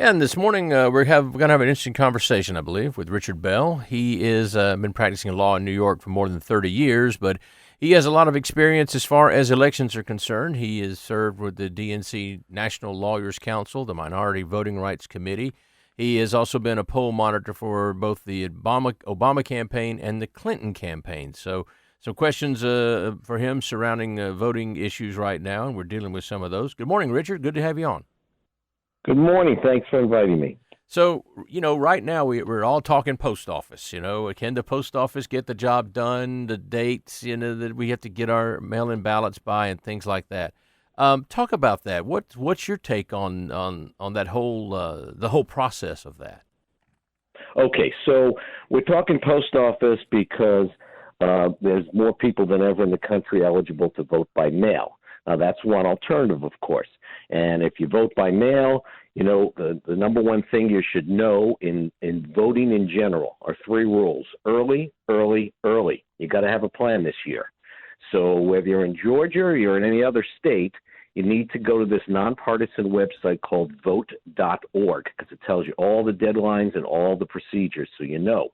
And this morning, we're going to have an interesting conversation, I believe, with Richard Bell. He has been practicing law in New York for more than 30 years, but he has a lot of experience as far as elections are concerned. He has served with the DNC National Lawyers Council, the Minority Voting Rights Committee. He has also been a poll monitor for both the Obama campaign and the Clinton campaign. So some questions for him surrounding voting issues right now, and we're dealing with some of those. Good morning, Richard. Good to have you on. Good morning. Thanks for inviting me. So, right now we're all talking post office. Can the post office get the job done, the dates, that we have to get our mail-in ballots by and things like that. Talk about that. What's your take on that the whole process of that? Okay, so we're talking post office because there's more people than ever in the country eligible to vote by mail. Now, that's one alternative, of course. And if you vote by mail, the number one thing you should know in voting in general are three rules: early, early, early. You got to have a plan this year. So whether you're in Georgia or you're in any other state, you need to go to this nonpartisan website called vote.org because it tells you all the deadlines and all the procedures, so you know.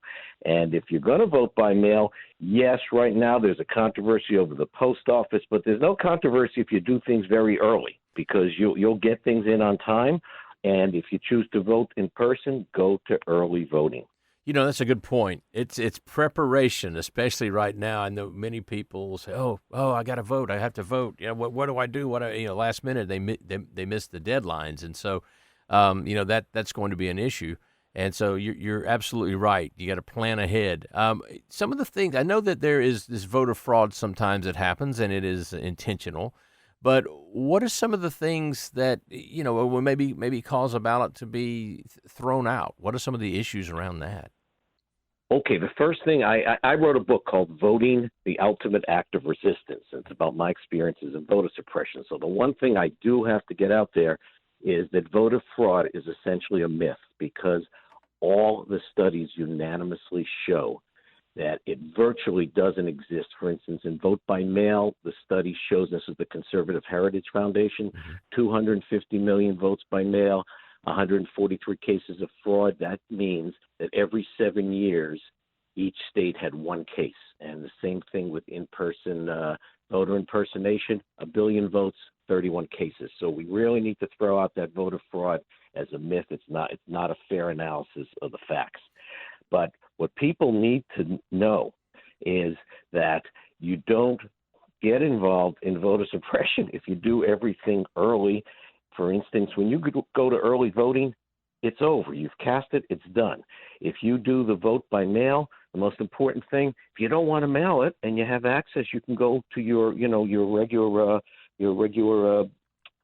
And if you're going to vote by mail, yes, right now there's a controversy over the post office, but there's no controversy if you do things very early because you'll get things in on time. And if you choose to vote in person, go to early voting. That's a good point. It's preparation, especially right now. I know many people will say, "Oh, I got to vote. I have to vote." What do I do? Last minute they miss the deadlines, and so that's going to be an issue. And so you're absolutely right. You got to plan ahead. Some of the things I know that there is this voter fraud sometimes that happens, and it is intentional. But what are some of the things that will maybe cause a ballot to be thrown out? What are some of the issues around that? Okay, the first thing, I wrote a book called Voting, the Ultimate Act of Resistance. It's about my experiences in voter suppression. So the one thing I do have to get out there is that voter fraud is essentially a myth because all the studies unanimously show that it virtually doesn't exist. For instance, in vote by mail, the study shows, this is the Conservative Heritage Foundation, 250 million votes by mail, 143 cases of fraud. That means that every 7 years, each state had one case. And the same thing with in-person voter impersonation, 1 billion votes, 31 cases. So we really need to throw out that voter fraud as a myth. It's not a fair analysis of the facts. But what people need to know is that you don't get involved in voter suppression if you do everything early. For instance, when you go to early voting, it's over. You've cast it, it's done. If you do the vote by mail, the most important thing, if you don't want to mail it and you have access, you can go to your regular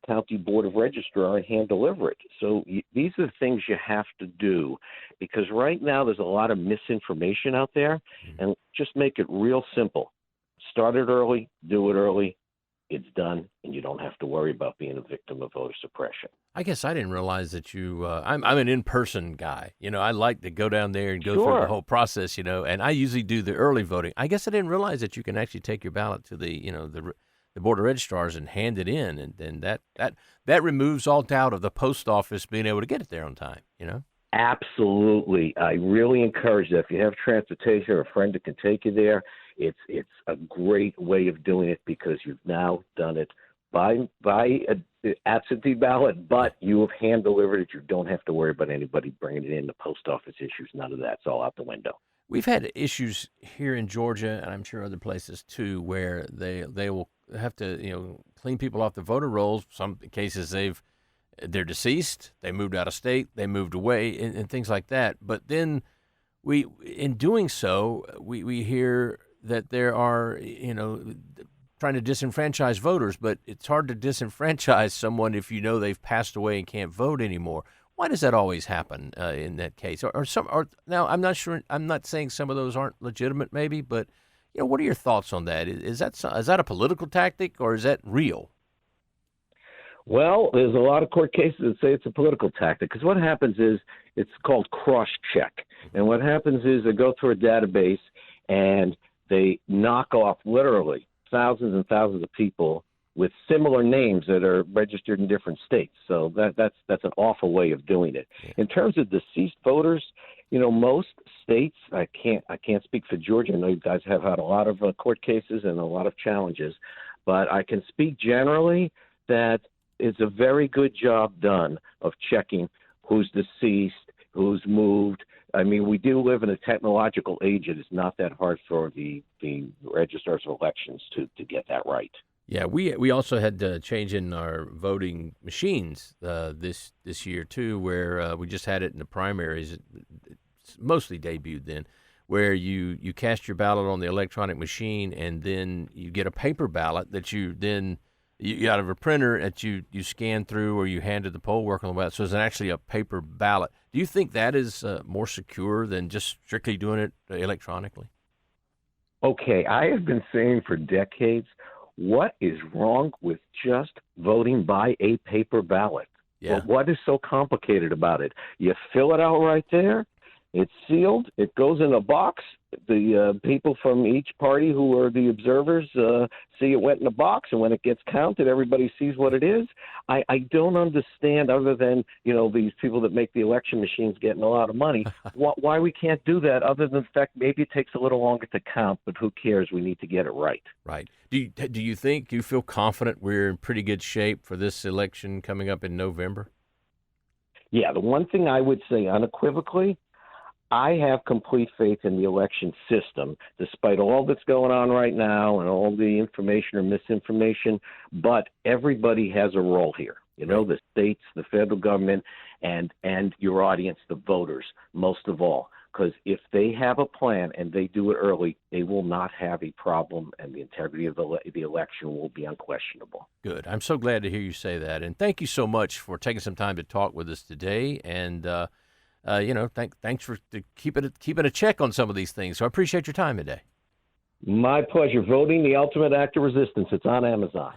county board of registrar and hand deliver it. So these are the things you have to do because right now there's a lot of misinformation out there, and just make it real simple. Start it early, do it early, it's done, and you don't have to worry about being a victim of voter suppression. I guess I didn't realize that I'm an in-person guy. I like to go down there and go through the whole process, and I usually do the early voting. I guess I didn't realize that you can actually take your ballot to the board of registrars and hand it in, and then that removes all doubt of the post office being able to get it there on time, Absolutely. I really encourage that. If you have transportation or a friend that can take you there, it's a great way of doing it because you've now done it by absentee ballot, but you have hand delivered it. You don't have to worry about anybody bringing it in, the post office issues, none of that. It's all out the window. We've had issues here in Georgia, and I'm sure other places too, where they will have to clean people off the voter rolls. Some cases they're deceased, they moved out of state, they moved away, and things like that. But then in doing so, we hear that there are trying to disenfranchise voters, but it's hard to disenfranchise someone if they've passed away and can't vote anymore. Why does that always happen in that case? Now, I'm not sure. I'm not saying some of those aren't legitimate, maybe, but what are your thoughts on that? Is that a political tactic or is that real? Well, there's a lot of court cases that say it's a political tactic because what happens is it's called cross-check. And what happens is they go through a database and they knock off literally thousands and thousands of people with similar names that are registered in different states. So that's an awful way of doing it. Yeah. In terms of deceased voters, most states, I can't speak for Georgia. I know you guys have had a lot of court cases and a lot of challenges, but I can speak generally that it's a very good job done of checking who's deceased, who's moved. I mean, we do live in a technological age. It is not that hard for the registrars of elections to get that right. Yeah, we also had to change in our voting machines this year too, where we just had it in the primaries. It's mostly debuted then, where you cast your ballot on the electronic machine, and then you get a paper ballot that you out of a printer that you scan through, or you hand to the poll worker on the ballot. So it's actually a paper ballot. Do you think that is more secure than just strictly doing it electronically? Okay, I have been saying for decades, what is wrong with just voting by a paper ballot? Yeah. Well, what is so complicated about it? You fill it out right there. It's sealed. It goes in a box. The people from each party who are the observers see it went in a box, and when it gets counted, everybody sees what it is. I don't understand, other than these people that make the election machines getting a lot of money, why we can't do that. Other than the fact maybe it takes a little longer to count, but who cares? We need to get it right. Right. Do you feel confident we're in pretty good shape for this election coming up in November? Yeah, the one thing I would say unequivocally, I have complete faith in the election system, despite all that's going on right now and all the information or misinformation. But everybody has a role here. The states, the federal government, and your audience, the voters, most of all. Because if they have a plan and they do it early, they will not have a problem, and the integrity of the election will be unquestionable. Good. I'm so glad to hear you say that. And thank you so much for taking some time to talk with us today. And thanks for keeping a check on some of these things. So I appreciate your time today. My pleasure. Voting the Ultimate Act of Resistance. It's on Amazon.